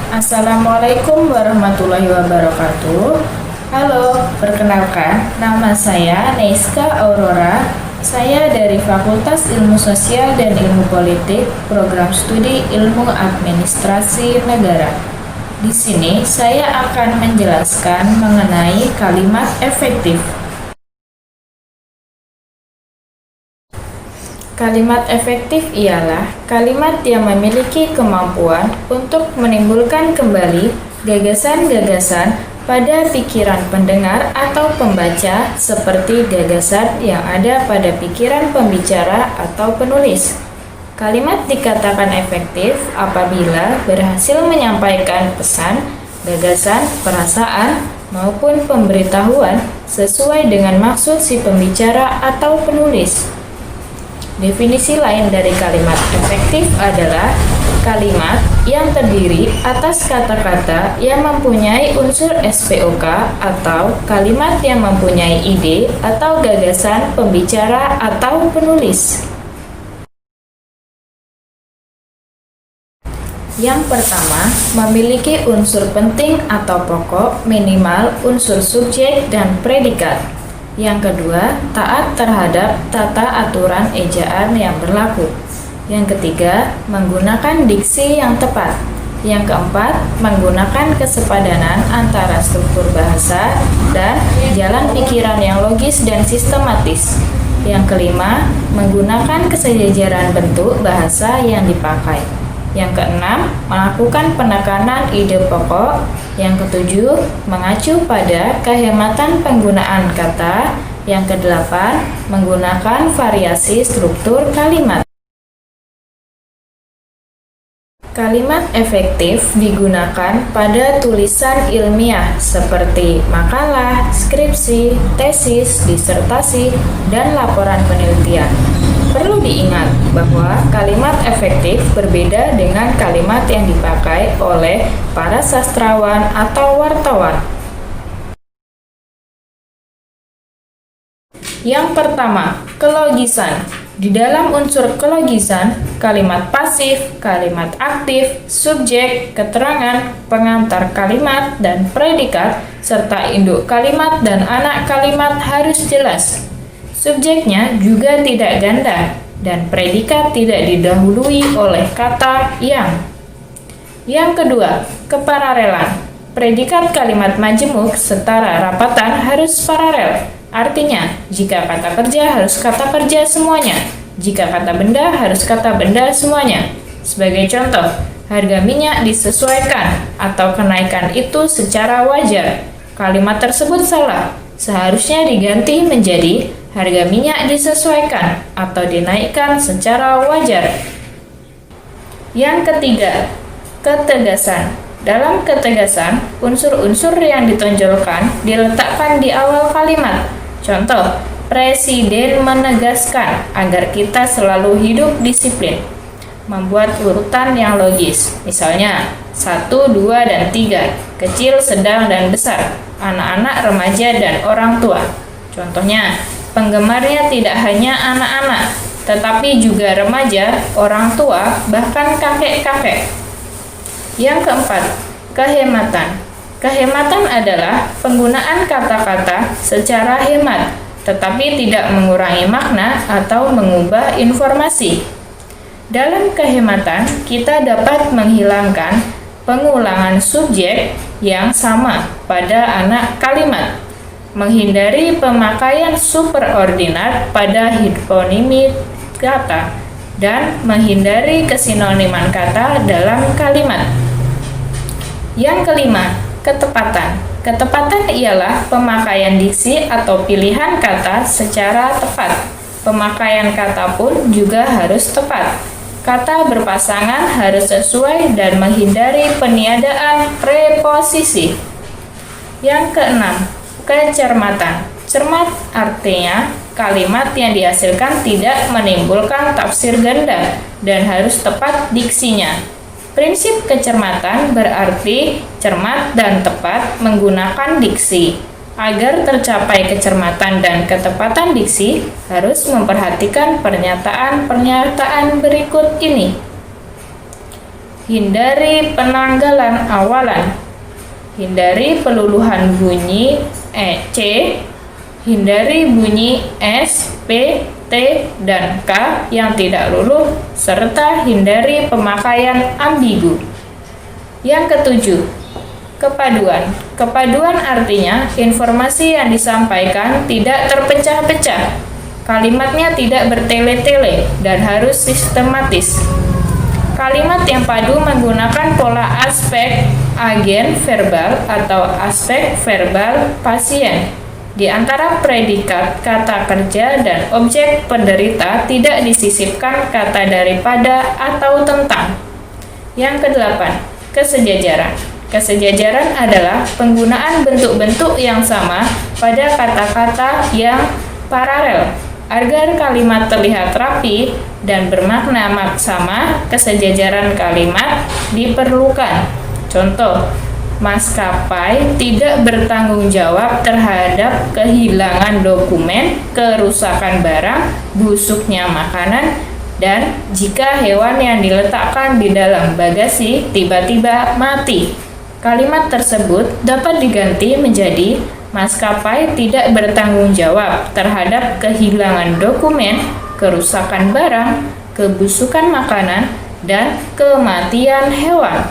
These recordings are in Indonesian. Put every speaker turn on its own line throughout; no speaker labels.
Assalamualaikum warahmatullahi wabarakatuh. Halo, perkenalkan, nama saya Neiska Aurora. Saya dari Fakultas Ilmu Sosial dan Ilmu Politik, Program Studi Ilmu Administrasi Negara. Di sini saya akan menjelaskan mengenai kalimat efektif. Kalimat efektif ialah kalimat yang memiliki kemampuan untuk menimbulkan kembali gagasan-gagasan pada pikiran pendengar atau pembaca seperti gagasan yang ada pada pikiran pembicara atau penulis. Kalimat dikatakan efektif apabila berhasil menyampaikan pesan, gagasan, perasaan, maupun pemberitahuan sesuai dengan maksud si pembicara atau penulis. Definisi lain dari kalimat efektif adalah kalimat yang terdiri atas kata-kata yang mempunyai unsur SPOK atau kalimat yang mempunyai ide atau gagasan pembicara atau penulis. Yang pertama, memiliki unsur penting atau pokok minimal unsur subjek dan predikat. Yang kedua, taat terhadap tata aturan ejaan yang berlaku. Yang ketiga, menggunakan diksi yang tepat. Yang keempat, menggunakan kesepadanan antara struktur bahasa dan jalan pikiran yang logis dan sistematis. Yang kelima, menggunakan kesejajaran bentuk bahasa yang dipakai. Yang keenam, melakukan penekanan ide pokok. Yang ketujuh, mengacu pada kehematan penggunaan kata. Yang kedelapan, menggunakan variasi struktur kalimat. Kalimat efektif digunakan pada tulisan ilmiah seperti makalah, skripsi, tesis, disertasi, dan laporan penelitian. Perlu diingat bahwa kalimat efektif berbeda dengan kalimat yang dipakai oleh para sastrawan atau wartawan. Yang pertama, kelogisan. Di dalam unsur kelogisan, kalimat pasif, kalimat aktif, subjek, keterangan, pengantar kalimat, dan predikat, serta induk kalimat dan anak kalimat harus jelas. Subjeknya juga tidak ganda, dan predikat tidak didahului oleh kata yang. Yang kedua, kepararelan. Predikat kalimat majemuk setara rapatan harus paralel. Artinya, jika kata kerja harus kata kerja semuanya, jika kata benda harus kata benda semuanya. Sebagai contoh, harga minyak disesuaikan atau kenaikan itu secara wajar. Kalimat tersebut salah, seharusnya diganti menjadi harga minyak disesuaikan atau dinaikkan secara wajar. Yang ketiga, ketegasan. Dalam ketegasan, unsur-unsur yang ditonjolkan diletakkan di awal kalimat. Contoh, Presiden menegaskan agar kita selalu hidup disiplin. Membuat urutan yang logis. Misalnya, 1, 2, dan 3. Kecil, sedang, dan besar. Anak-anak, remaja, dan orang tua. Contohnya, penggemarnya tidak hanya anak-anak, tetapi juga remaja, orang tua, bahkan kakek-kakek. Yang keempat, kehematan. Kehematan adalah penggunaan kata-kata secara hemat, tetapi tidak mengurangi makna atau mengubah informasi. Dalam kehematan, kita dapat menghilangkan pengulangan subjek yang sama pada anak kalimat, menghindari pemakaian superordinat pada hiponimi kata, dan menghindari kesinoniman kata dalam kalimat. Yang kelima, ketepatan. Ketepatan ialah pemakaian diksi atau pilihan kata secara tepat. Pemakaian kata pun juga harus tepat. Kata berpasangan harus sesuai dan menghindari peniadaan preposisi. Yang keenam, kecermatan. Cermat artinya kalimat yang dihasilkan tidak menimbulkan tafsir ganda dan harus tepat diksinya. Prinsip kecermatan berarti cermat dan tepat menggunakan diksi. Agar tercapai kecermatan dan ketepatan diksi, harus memperhatikan pernyataan-pernyataan berikut ini. Hindari penanggalan awalan. Hindari peluluhan bunyi C. Hindari bunyi S, P, T, dan K yang tidak luluh, serta hindari pemakaian ambigu. Yang ketujuh, kepaduan. Kepaduan artinya informasi yang disampaikan tidak terpecah-pecah. Kalimatnya tidak bertele-tele dan harus sistematis. Kalimat yang padu menggunakan pola aspek agen verbal atau aspek verbal pasien. Di antara predikat, kata kerja, dan objek penderita tidak disisipkan kata daripada atau tentang. Yang kedelapan, kesejajaran. Kesejajaran adalah penggunaan bentuk-bentuk yang sama pada kata-kata yang paralel. Agar kalimat terlihat rapi dan bermakna sama, kesejajaran kalimat diperlukan. Contoh, maskapai tidak bertanggung jawab terhadap kehilangan dokumen, kerusakan barang, busuknya makanan, dan jika hewan yang diletakkan di dalam bagasi tiba-tiba mati. Kalimat tersebut dapat diganti menjadi maskapai tidak bertanggung jawab terhadap kehilangan dokumen, kerusakan barang, kebusukan makanan, dan kematian hewan.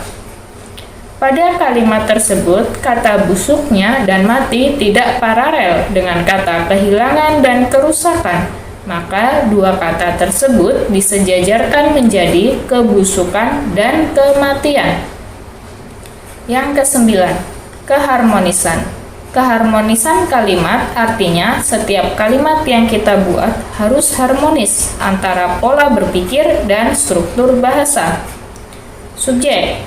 Pada kalimat tersebut, kata busuknya dan mati tidak paralel dengan kata kehilangan dan kerusakan, maka dua kata tersebut disejajarkan menjadi kebusukan dan kematian. Yang kesembilan, keharmonisan. Keharmonisan kalimat artinya setiap kalimat yang kita buat harus harmonis antara pola berpikir dan struktur bahasa. Subjek.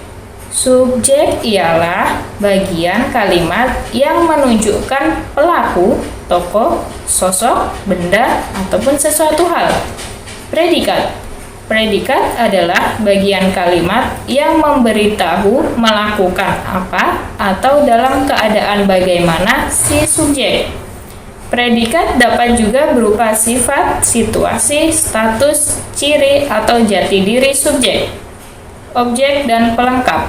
Subjek ialah bagian kalimat yang menunjukkan pelaku, tokoh, sosok, benda, ataupun sesuatu hal. Predikat. Predikat adalah bagian kalimat yang memberitahu melakukan apa atau dalam keadaan bagaimana si subjek. Predikat dapat juga berupa sifat, situasi, status, ciri, atau jati diri subjek. Objek dan pelengkap.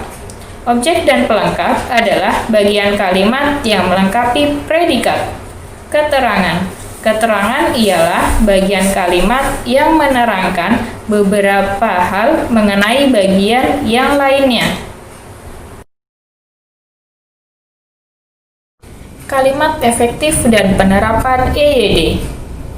Objek dan pelengkap adalah bagian kalimat yang melengkapi predikat. Keterangan. Keterangan ialah bagian kalimat yang menerangkan beberapa hal mengenai bagian yang lainnya. Kalimat efektif dan penerapan EYD.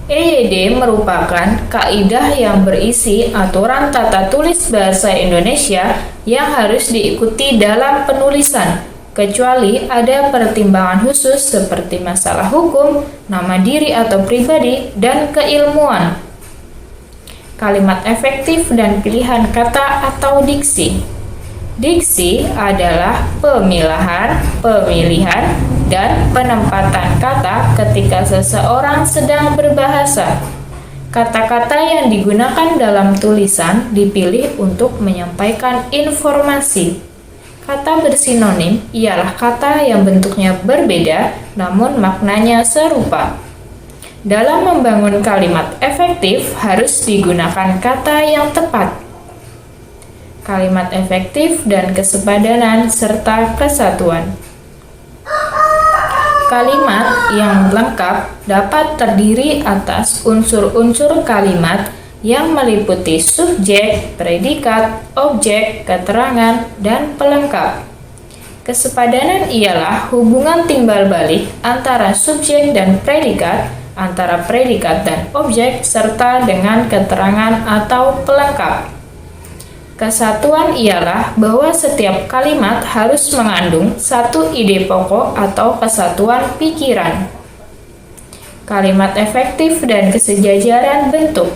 EYD merupakan kaidah yang berisi aturan tata tulis bahasa Indonesia yang harus diikuti dalam penulisan, kecuali ada pertimbangan khusus seperti masalah hukum, nama diri atau pribadi, dan keilmuan. Kalimat efektif dan pilihan kata atau diksi. Diksi adalah pemilihan, dan penempatan kata ketika seseorang sedang berbahasa. Kata-kata yang digunakan dalam tulisan dipilih untuk menyampaikan informasi. Kata bersinonim ialah kata yang bentuknya berbeda namun maknanya serupa. Dalam membangun kalimat efektif harus digunakan kata yang tepat. Kalimat efektif dan kesepadanan serta kesatuan. Kalimat yang lengkap dapat terdiri atas unsur-unsur kalimat yang meliputi subjek, predikat, objek, keterangan, dan pelengkap. Kesepadanan ialah hubungan timbal balik antara subjek dan predikat, antara predikat dan objek, serta dengan keterangan atau pelengkap. Kesatuan ialah bahwa setiap kalimat harus mengandung satu ide pokok atau kesatuan pikiran. Kalimat efektif dan kesejajaran bentuk.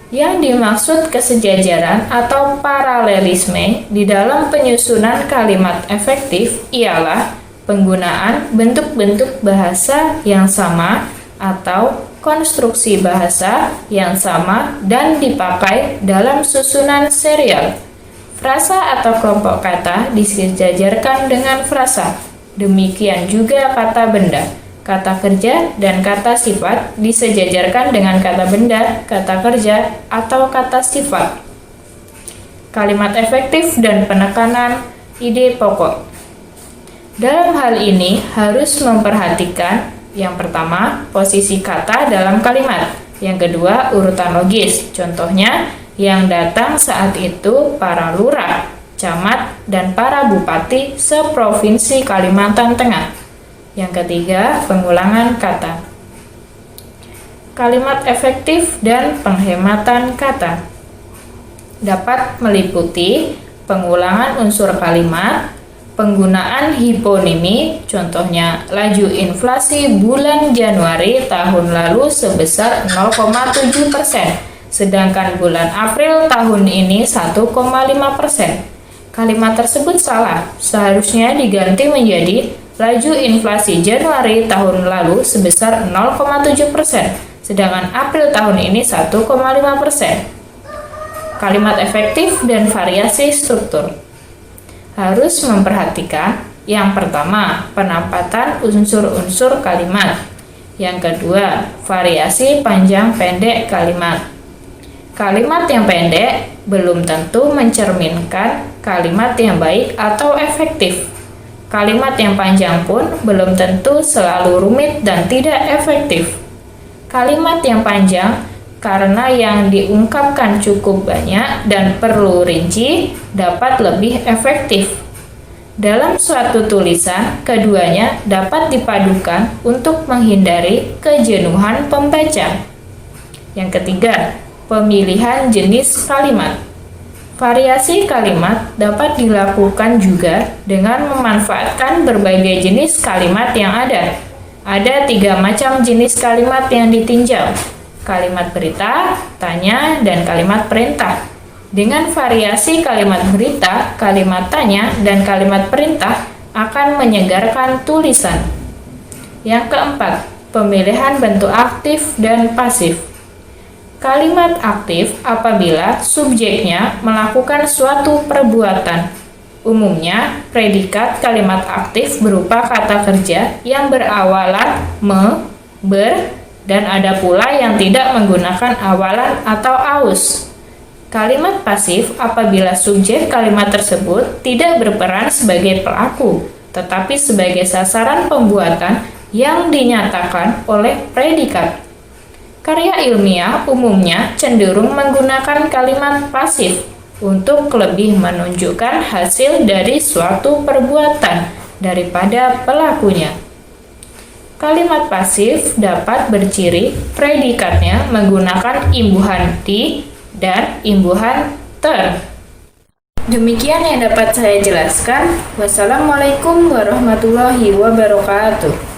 Yang dimaksud kesejajaran atau paralelisme di dalam penyusunan kalimat efektif ialah penggunaan bentuk-bentuk bahasa yang sama atau konstruksi bahasa yang sama dan dipakai dalam susunan serial. Frasa atau kelompok kata disejajarkan dengan frasa. Demikian juga kata benda, kata kerja, dan kata sifat disejajarkan dengan kata benda, kata kerja, atau kata sifat. kalimat efektif dan penekanan ide pokok. Dalam hal ini harus memperhatikan yang pertama, posisi kata dalam kalimat. Yang kedua, urutan logis. Contohnya, yang datang saat itu para lurah, camat, dan para bupati seprovinsi Kalimantan Tengah. Yang ketiga, pengulangan kata. Kalimat efektif dan penghematan kata dapat meliputi pengulangan unsur kalimat, penggunaan hiponimi, contohnya laju inflasi bulan Januari tahun lalu sebesar 0,7%, sedangkan bulan April tahun ini 1,5%. Kalimat tersebut salah, seharusnya diganti menjadi laju inflasi Januari tahun lalu sebesar 0,7%, sedangkan April tahun ini 1,5%. Kalimat efektif dan variasi struktur. Harus memperhatikan yang pertama, penempatan unsur-unsur kalimat. Yang kedua, variasi panjang pendek kalimat. Kalimat yang pendek belum tentu mencerminkan kalimat yang baik atau efektif. Kalimat yang panjang pun belum tentu selalu rumit dan tidak efektif. Kalimat yang panjang karena yang diungkapkan cukup banyak dan perlu rinci dapat lebih efektif. Dalam suatu tulisan, keduanya dapat dipadukan untuk menghindari kejenuhan pembaca. Yang ketiga, pemilihan jenis kalimat. Variasi kalimat dapat dilakukan juga dengan memanfaatkan berbagai jenis kalimat yang ada. Ada 3 macam jenis kalimat yang ditinjau: kalimat berita, tanya, dan kalimat perintah. Dengan variasi kalimat berita, kalimat tanya, dan kalimat perintah akan menyegarkan tulisan. Yang keempat, pemilihan bentuk aktif dan pasif. Kalimat aktif apabila subjeknya melakukan suatu perbuatan. Umumnya, predikat kalimat aktif berupa kata kerja yang berawalan me, ber, dan ada pula yang tidak menggunakan awalan atau aus. Kalimat pasif apabila subjek kalimat tersebut tidak berperan sebagai pelaku, tetapi sebagai sasaran pembuatan yang dinyatakan oleh predikat. Karya ilmiah umumnya cenderung menggunakan kalimat pasif untuk lebih menunjukkan hasil dari suatu perbuatan daripada pelakunya. Kalimat pasif dapat berciri predikatnya menggunakan imbuhan di dan imbuhan ter. Demikian yang dapat saya jelaskan. Wassalamualaikum warahmatullahi wabarakatuh.